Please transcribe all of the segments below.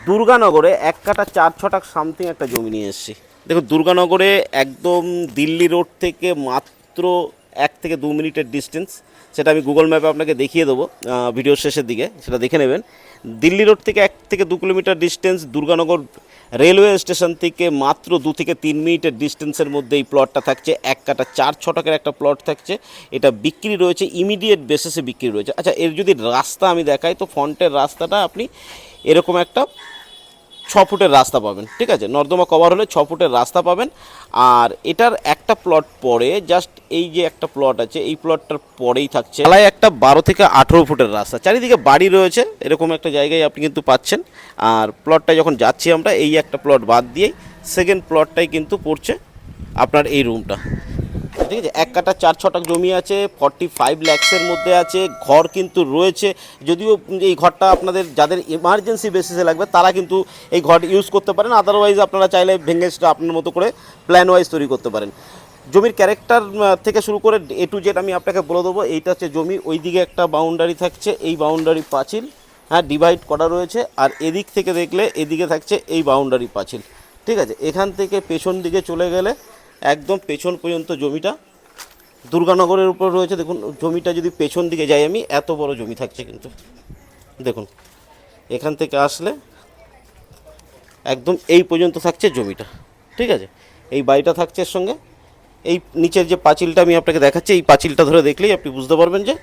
দুর্গানগরে 1 কাঠা 4 ছটাক সামথিং একটা জমি নিয়ে এসেছি। দেখুন দুর্গানগরে একদম দিল্লি রোড থেকে মাত্র 1 থেকে 2 মিনিটের ডিস্টেন্স। সেটা আমি গুগল ম্যাপে আপনাকে দেখিয়ে দেবো ভিডিওর শেষের দিকে, সেটা দেখে নেবেন। দিল্লি রোড থেকে 1 থেকে 2 kilometre distance, Durganagar railway station থেকে মাত্র 2 থেকে 3 মিনিটের ডিস্টেন্সের মধ্যে এই প্লটটা থাকছে। 1 কাঠা 4 ছটাকের একটা প্লট থাকছে। এটা বিক্রি রয়েছে, ইমিডিয়েট বেসিসে বিক্রি রয়েছে। আচ্ছা, এর যদি রাস্তা আমি দেখাই তো ফ্রন্টের রাস্তাটা আপনি এরকম একটা 6 ফুটের রাস্তা পাবেন, ঠিক আছে, নর্দমা কভার হলে 6 ফুটের রাস্তা পাবেন। আর এটার একটা প্লট পরে জাস্ট এই যে একটা প্লট আছে, এই প্লটটার পরেই থাকছে ঢালাই একটা 12 থেকে 18 ফুটের রাস্তা। চারিদিকে বাড়ি রয়েছে, এরকম একটা জায়গায় আপনি কিন্তু পাচ্ছেন। আর প্লটটা যখন যাচ্ছি আমরা, এই একটা প্লট বাদ দিয়েই সেকেন্ড প্লটটাই কিন্তু পড়ছে আপনার এই রুমটা, ঠিক আছে। 1 কাঠা 4 ছটাক জমি আছে, 45 লাখসের মধ্যে আছে, ঘর কিন্তু রয়েছে। যদিও এই ঘরটা আপনাদের যাদের এমার্জেন্সি বেসিসে লাগবে তারা কিন্তু এই ঘর ইউজ করতে পারেন, আদারওয়াইজ আপনারা চাইলে ভেঙে সেটা আপনার মতো করে প্ল্যান ওয়াইজ তৈরি করতে পারেন। জমির ক্যারেক্টার থেকে শুরু করে A to Z আমি আপনাকে বলে দেবো। এইটা হচ্ছে জমি, ওই দিকে একটা বাউন্ডারি থাকছে, এই বাউন্ডারি পাঁচিল, হ্যাঁ, ডিভাইড করা রয়েছে। আর এদিক থেকে দেখলে এদিকে থাকছে এই বাউন্ডারি পাঁচিল, ঠিক আছে। এখান থেকে পেছন দিকে চলে গেলে একদম পেছন পর্যন্ত জমিটা দুর্গানগরের উপর রয়েছে। দেখুন জমিটা যদি পেছন দিকে যাই আমি, এত বড় জমি থাকছে কিন্তু দেখুন, এখান থেকে আসলে একদম এই পর্যন্ত থাকছে জমিটা, ঠিক আছে। এই বাড়িটা থাকছে এর সঙ্গে। এই নিচের যে পাঁচিলটা আমি আপনাকে দেখাচ্ছি, এই পাঁচিলটা ধরে দেখলেই আপনি বুঝতে পারবেন যে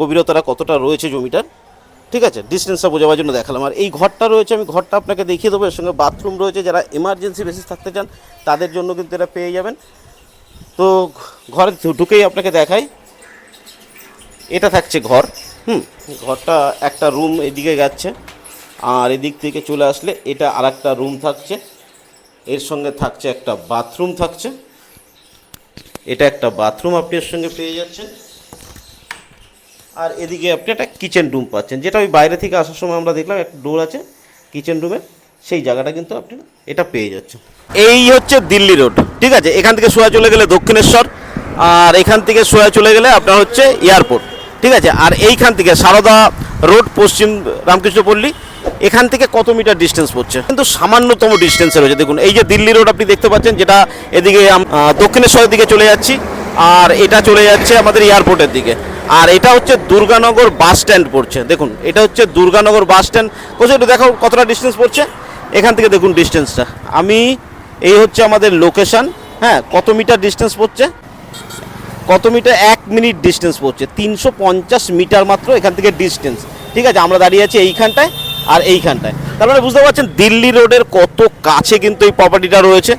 গভীরতাটা কতটা রয়েছে জমিটার, ঠিক আছে। ডিস্টেন্সটা বোঝাবার জন্য দেখালাম। আর এই ঘরটা রয়েছে, আমি ঘরটা আপনাকে দেখিয়ে দেবো। এর সঙ্গে বাথরুম রয়েছে, যারা এমার্জেন্সি বেসিস থাকতে চান তাদের জন্য কিন্তু এটা পেয়ে যাবেন। তো ঘরে ঢুকেই আপনাকে দেখাই, এটা থাকছে ঘর। ঘরটা একটা রুম এদিকে যাচ্ছে, আর এদিক থেকে চলে আসলে এটা আর একটা রুম থাকছে। এর সঙ্গে থাকছে একটা বাথরুম থাকছে, এটা একটা বাথরুম আপনি এর সঙ্গে পেয়ে যাচ্ছেন। আর এদিকে আপনি একটা কিচেন রুম পাচ্ছেন, যেটা ওই বাইরে থেকে আসার সময় আমরা দেখলাম একটা ডোর আছে কিচেন রুমের, সেই জায়গাটা কিন্তু আপনি এটা পেয়ে যাচ্ছেন। এই হচ্ছে দিল্লি রোড, ঠিক আছে। এখান থেকে সোজা চলে গেলে দক্ষিণেশ্বর, আর এখান থেকে সোজা চলে গেলে আপনার হচ্ছে এয়ারপোর্ট, ঠিক আছে। আর এইখান থেকে সারদা রোড, পশ্চিম রামকৃষ্ণপল্লী, এখান থেকে কত মিটার ডিস্টেন্স পড়ছে, কিন্তু সামান্যতম ডিস্টেন্সে রয়েছে। দেখুন এই যে দিল্লি রোড আপনি দেখতে পাচ্ছেন, যেটা এদিকে দক্ষিণেশ্বরের দিকে চলে যাচ্ছি, আর এটা চলে যাচ্ছে আমাদের এয়ারপোর্টের দিকে। আর এটা হচ্ছে দুর্গানগর বাস স্ট্যান্ড পড়ছে। দেখুন এটা হচ্ছে দুর্গানগর বাস স্ট্যান্ড। কোথাও একটু দেখো কতটা ডিস্টেন্স পড়ছে এখান থেকে, দেখুন ডিস্টেন্সটা। আমি এই হচ্ছে আমাদের লোকেশান, হ্যাঁ, কত মিটার ডিস্টেন্স পড়ছে, কত মিটার, 1 মিনিট ডিস্টেন্স পড়ছে, 350 মিটার মাত্র এখান থেকে ডিস্টেন্স, ঠিক আছে। আমরা দাঁড়িয়ে আছি এইখানটায় আর এইখানটায়। তার মানে বুঝতে পারছেন দিল্লি রোডের কত কাছে কিন্তু এই প্রপার্টিটা রয়েছে,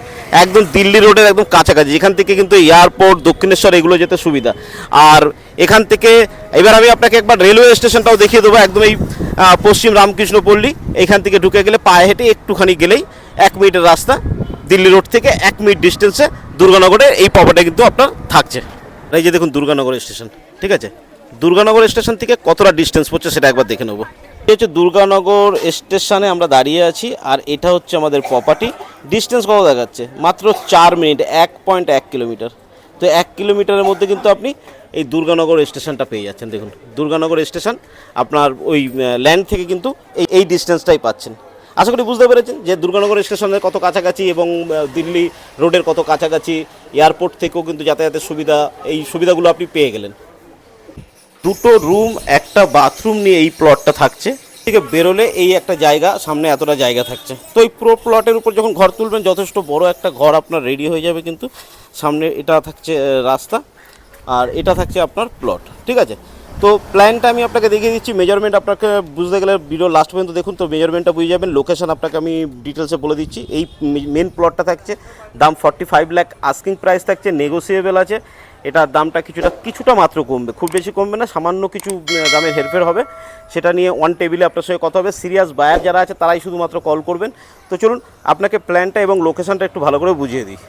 একদম দিল্লি রোডের একদম কাছাকাছি। এখান থেকে কিন্তু এয়ারপোর্ট, দক্ষিণেশ্বর এগুলো যেতে সুবিধা। আর এখান থেকে এবার আমি আপনাকে একবার রেলওয়ে স্টেশনটাও দেখিয়ে দেবো, একদম এই পশ্চিম রামকৃষ্ণপল্লী। এইখান থেকে ঢুকে গেলে পায়ে হেঁটে একটুখানি গেলেই 1 মিনিটের রাস্তা, দিল্লি রোড থেকে 1 মিনিট ডিস্টেন্সে দুর্গানগরে এই প্রপার্টি কিন্তু আপনার থাকছে। এই যে দেখুন দুর্গানগর স্টেশন, ঠিক আছে। দুর্গানগর স্টেশন থেকে কতটা ডিস্টেন্স পড়ছে সেটা একবার দেখে নেবো। এটা হচ্ছে দুর্গানগর স্টেশনে আমরা দাঁড়িয়ে আছি, আর এটা হচ্ছে আমাদের প্রপার্টি। ডিস্টেন্স কত দেখাচ্ছে, মাত্র 4 মিনিট, 1.1 কিলোমিটার। তো 1 কিলোমিটারের মধ্যে কিন্তু আপনি এই দুর্গানগর স্টেশনটা পেয়ে যাচ্ছেন। দেখুন দুর্গানগর স্টেশন আপনার ওই ল্যান্ড থেকে কিন্তু এই ডিস্টেন্সটাই পাচ্ছেন। আশা করি বুঝতে পেরেছেন যে দুর্গানগর স্টেশনের কত কাছাকাছি এবং দিল্লি রোডের কত কাছাকাছি। এয়ারপোর্ট থেকেও কিন্তু যাতায়াতের সুবিধা, এই সুবিধাগুলো আপনি পেয়ে গেলেন। 2টো রুম, একটা বাথরুম নিয়ে এই প্লটটা থাকছে। থেকে বেরোলে এই একটা জায়গা, সামনে এতটা জায়গা থাকছে। তো এই পুরো প্লটের উপর যখন ঘর তুলবেন, যথেষ্ট বড় একটা ঘর আপনার রেডি হয়ে যাবে। কিন্তু সামনে এটা থাকছে রাস্তা, আর এটা থাকছে আপনার প্লট, ঠিক আছে। তো প্ল্যানটা আমি আপনাকে দেখিয়ে দিচ্ছি। মেজারমেন্ট আপনাকে বুঝতে গেলে ভিডিও লাস্ট পর্যন্ত দেখুন, তো মেজারমেন্টটা বুঝে যাবেন। লোকেশন আপনাকে আমি ডিটেলসে বলে দিচ্ছি। এই মেন প্লটটা থাকছে, দাম 45 লাখ, আস্কিং প্রাইস থাকছে, নেগোসিয়েবল আছে। এটার দামটা কিছুটা মাত্র কমবে, খুব বেশি কমবে না, সামান্য কিছু দামের হেরফের হবে। সেটা নিয়ে ওয়ান টেবিলে আপনার সঙ্গে কথা হবে। সিরিয়াস বায়ার যারা আছে তারাই শুধুমাত্র কল করবেন। তো চলুন আপনাকে প্ল্যানটা এবং লোকেশনটা একটু ভালো করে বুঝিয়ে দিই।